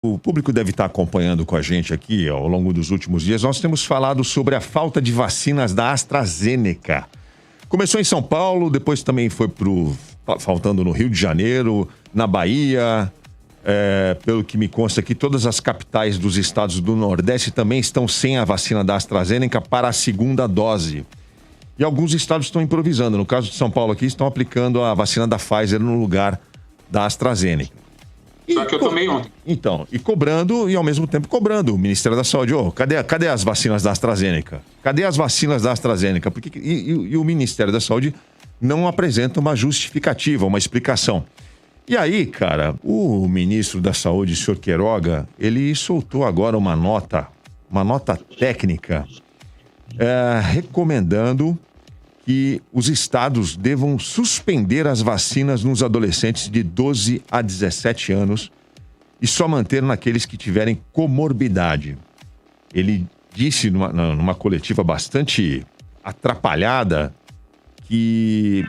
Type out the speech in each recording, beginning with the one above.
O público deve estar acompanhando com a gente aqui ao longo dos últimos dias. Nós temos falado sobre a falta de vacinas da AstraZeneca. Começou em São Paulo, depois também foi faltando no Rio de Janeiro, na Bahia. Pelo que me consta aqui, todas as capitais dos estados do Nordeste também estão sem a vacina da AstraZeneca para a segunda dose. E alguns estados estão improvisando. No caso de São Paulo aqui, estão aplicando a vacina da Pfizer no lugar da AstraZeneca. Só que eu tomei ontem. Então, e cobrando, e ao mesmo tempo cobrando o Ministério da Saúde. Cadê as vacinas da AstraZeneca? Cadê as vacinas da AstraZeneca? E o Ministério da Saúde não apresenta uma justificativa, uma explicação. E aí, cara, o ministro da Saúde, o senhor Queiroga, ele soltou agora uma nota técnica, recomendando que os estados devam suspender as vacinas nos adolescentes de 12 a 17 anos e só manter naqueles que tiverem comorbidade. Ele disse numa coletiva bastante atrapalhada que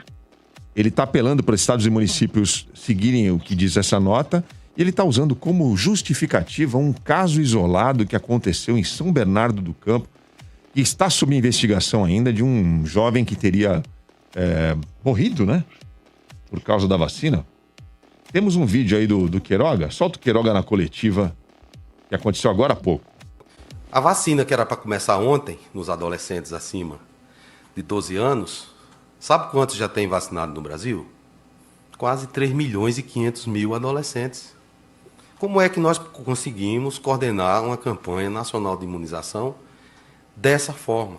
ele está apelando para estados e municípios seguirem o que diz essa nota, e ele está usando como justificativa um caso isolado que aconteceu em São Bernardo do Campo, e está sob investigação ainda, de um jovem que teria morrido, né? Por causa da vacina. Temos um vídeo aí do Queiroga. Solta o Queiroga na coletiva que aconteceu agora há pouco. A vacina que era para começar ontem, nos adolescentes acima de 12 anos, sabe quantos já tem vacinado no Brasil? Quase 3 milhões e 500 mil adolescentes. Como é que nós conseguimos coordenar uma campanha nacional de imunização dessa forma?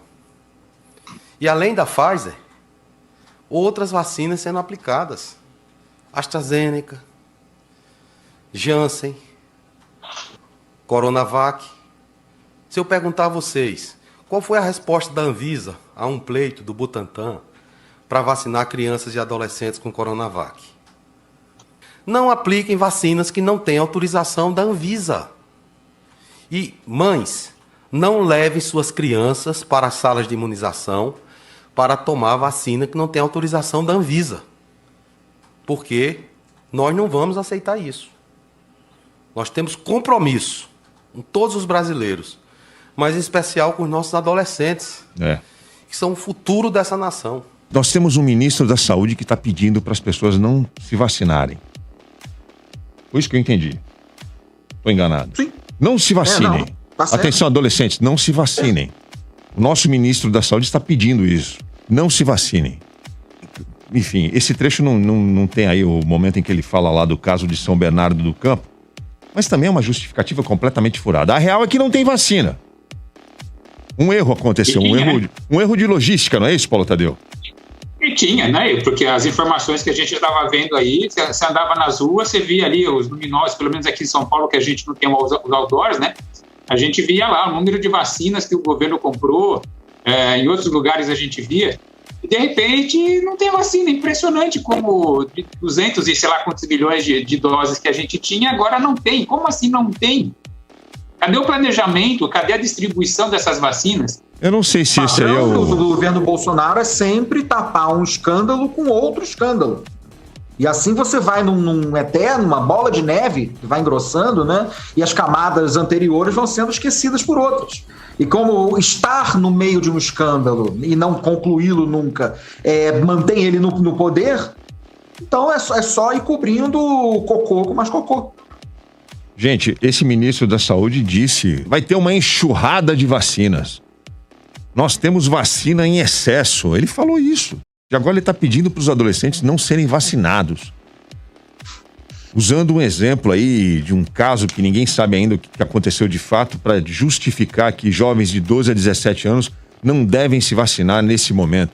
E além da Pfizer, outras vacinas sendo aplicadas. AstraZeneca, Janssen, Coronavac. Se eu perguntar a vocês, qual foi a resposta da Anvisa a um pleito do Butantan para vacinar crianças e adolescentes com Coronavac? Não apliquem vacinas que não têm autorização da Anvisa. E, mães, não levem suas crianças para as salas de imunização para tomar vacina que não tem autorização da Anvisa. Porque nós não vamos aceitar isso. Nós temos compromisso com todos os brasileiros, mas em especial com os nossos adolescentes, que são o futuro dessa nação. Nós temos um ministro da Saúde que está pedindo para as pessoas não se vacinarem. Foi isso que eu entendi. Estou enganado. Sim. Não se vacinem. Tá certo. Atenção, adolescentes, não se vacinem. O nosso ministro da Saúde está pedindo isso. Não se vacinem. Enfim, esse trecho não tem aí o momento em que ele fala lá do caso de São Bernardo do Campo, mas também é uma justificativa completamente furada. A real é que não tem vacina. Um erro aconteceu, um erro de logística, não é isso, Paulo Tadeu? E tinha, né? Porque as informações que a gente estava vendo aí, você andava nas ruas, você via ali os luminosos, pelo menos aqui em São Paulo, que a gente não tem os outdoors, né? A gente via lá o número de vacinas que o governo comprou, em outros lugares a gente via, e de repente não tem vacina. Impressionante como de 200 e sei lá quantos milhões de doses que a gente tinha, agora não tem. Como assim não tem? Cadê o planejamento? Cadê a distribuição dessas vacinas? Eu não sei se esse aí é o... do governo Bolsonaro é sempre tapar um escândalo com outro escândalo. E assim você vai numa bola de neve, que vai engrossando, né? E as camadas anteriores vão sendo esquecidas por outras. E como estar no meio de um escândalo e não concluí-lo nunca mantém ele no poder, então é só ir cobrindo o cocô com mais cocô. Gente, esse ministro da Saúde disse: vai ter uma enxurrada de vacinas. Nós temos vacina em excesso. Ele falou isso. E agora ele está pedindo para os adolescentes não serem vacinados. Usando um exemplo aí de um caso que ninguém sabe ainda o que aconteceu de fato, para justificar que jovens de 12 a 17 anos não devem se vacinar nesse momento.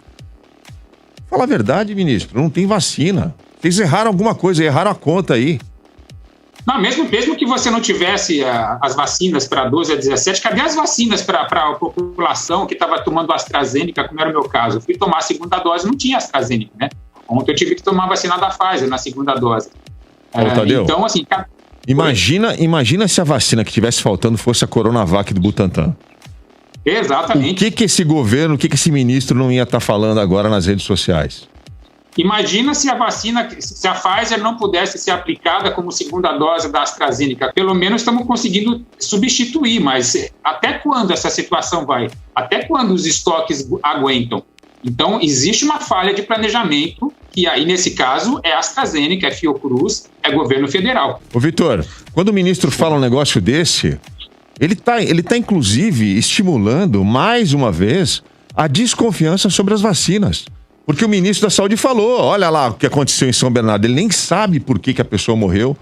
Fala a verdade, ministro, não tem vacina. Vocês erraram alguma coisa, erraram a conta aí. Não, mesmo que você não tivesse as vacinas para 12 a 17, cadê as vacinas para a população que estava tomando AstraZeneca, como era o meu caso? Eu fui tomar a segunda dose, não tinha AstraZeneca, né? Ontem eu tive que tomar a vacina da Pfizer na segunda dose. Tadeu, então, assim... Imagina se a vacina que tivesse faltando fosse a Coronavac do Butantan. Exatamente. O que esse governo, o que esse ministro não ia estar falando agora nas redes sociais? Imagina se a vacina, se a Pfizer não pudesse ser aplicada como segunda dose da AstraZeneca. Pelo menos estamos conseguindo substituir, mas até quando essa situação vai? Até quando os estoques aguentam? Então, existe uma falha de planejamento, que aí, nesse caso, é AstraZeneca, é Fiocruz, é governo federal. Ô, Vitor, quando o ministro fala um negócio desse, ele tá inclusive estimulando, mais uma vez, a desconfiança sobre as vacinas. Porque o ministro da Saúde falou, olha lá o que aconteceu em São Bernardo, ele nem sabe por que a pessoa morreu.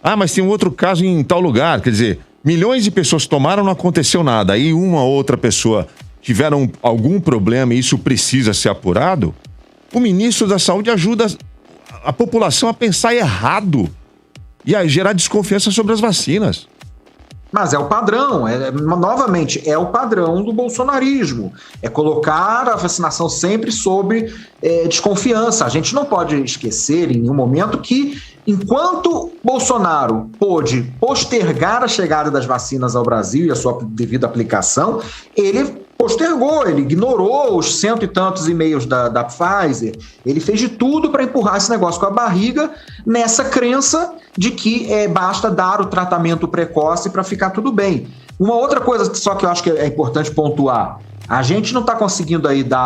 Ah, mas tem um outro caso em tal lugar, quer dizer, milhões de pessoas tomaram, não aconteceu nada. Aí uma ou outra pessoa tiveram algum problema e isso precisa ser apurado. O ministro da Saúde ajuda a população a pensar errado e a gerar desconfiança sobre as vacinas. Mas é o padrão, novamente, é o padrão do bolsonarismo. É colocar a vacinação sempre sob desconfiança. A gente não pode esquecer em nenhum momento que, enquanto Bolsonaro pôde postergar a chegada das vacinas ao Brasil e a sua devida aplicação, ele postergou, ele ignorou os 100 e tantos e-mails da Pfizer, ele fez de tudo para empurrar esse negócio com a barriga, nessa crença de que basta dar o tratamento precoce para ficar tudo bem. Uma outra coisa só que eu acho que é importante pontuar, a gente não está conseguindo aí dar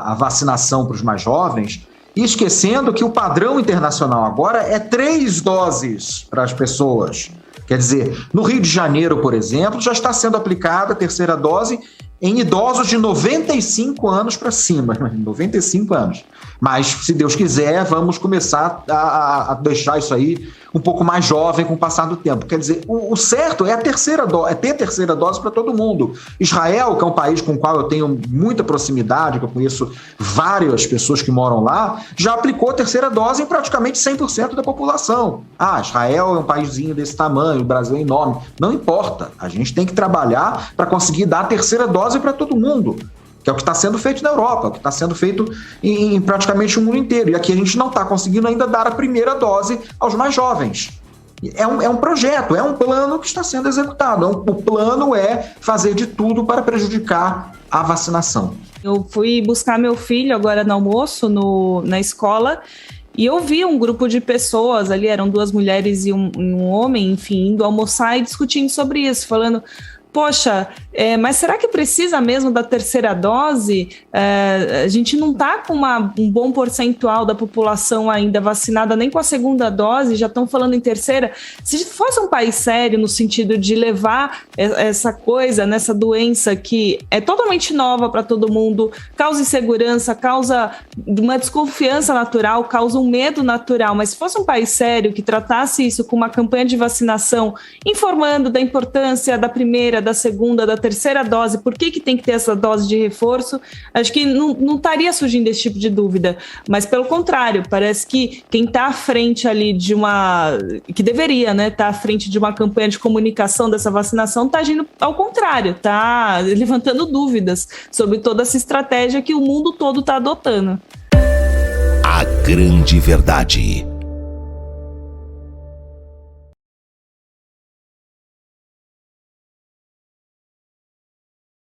a vacinação para os mais jovens, e esquecendo que o padrão internacional agora é 3 doses para as pessoas. Quer dizer, no Rio de Janeiro, por exemplo, já está sendo aplicada a terceira dose em idosos de 95 anos para cima. 95 anos. Mas, se Deus quiser, vamos começar a deixar isso aí um pouco mais jovem com o passar do tempo. Quer dizer, o certo é a terceira dose, é ter terceira dose para todo mundo. Israel, que é um país com o qual eu tenho muita proximidade, que eu conheço várias pessoas que moram lá, já aplicou a terceira dose em praticamente 100% da população. Ah, Israel é um paísinho desse tamanho, o Brasil é enorme. Não importa, a gente tem que trabalhar para conseguir dar a terceira dose para todo mundo, que é o que está sendo feito na Europa, o que está sendo feito em praticamente o mundo inteiro. E aqui a gente não está conseguindo ainda dar a primeira dose aos mais jovens. É um projeto, é um plano que está sendo executado. O plano é fazer de tudo para prejudicar a vacinação. Eu fui buscar meu filho agora no almoço na escola e eu vi um grupo de pessoas ali, eram 2 mulheres e um homem, enfim, indo almoçar e discutindo sobre isso, falando... Poxa, mas será que precisa mesmo da terceira dose? A gente não está com um bom percentual da população ainda vacinada, nem com a segunda dose, já estão falando em terceira. Se fosse um país sério no sentido de levar essa coisa, nessa doença que é totalmente nova para todo mundo, causa insegurança, causa uma desconfiança natural, causa um medo natural, mas se fosse um país sério que tratasse isso com uma campanha de vacinação, informando da importância da primeira, da segunda, da terceira dose, por que tem que ter essa dose de reforço, acho que não estaria surgindo esse tipo de dúvida, mas pelo contrário, parece que quem está à frente ali que deveria, né, estar à frente de uma campanha de comunicação dessa vacinação, está agindo ao contrário, está levantando dúvidas sobre toda essa estratégia que o mundo todo está adotando. A grande verdade.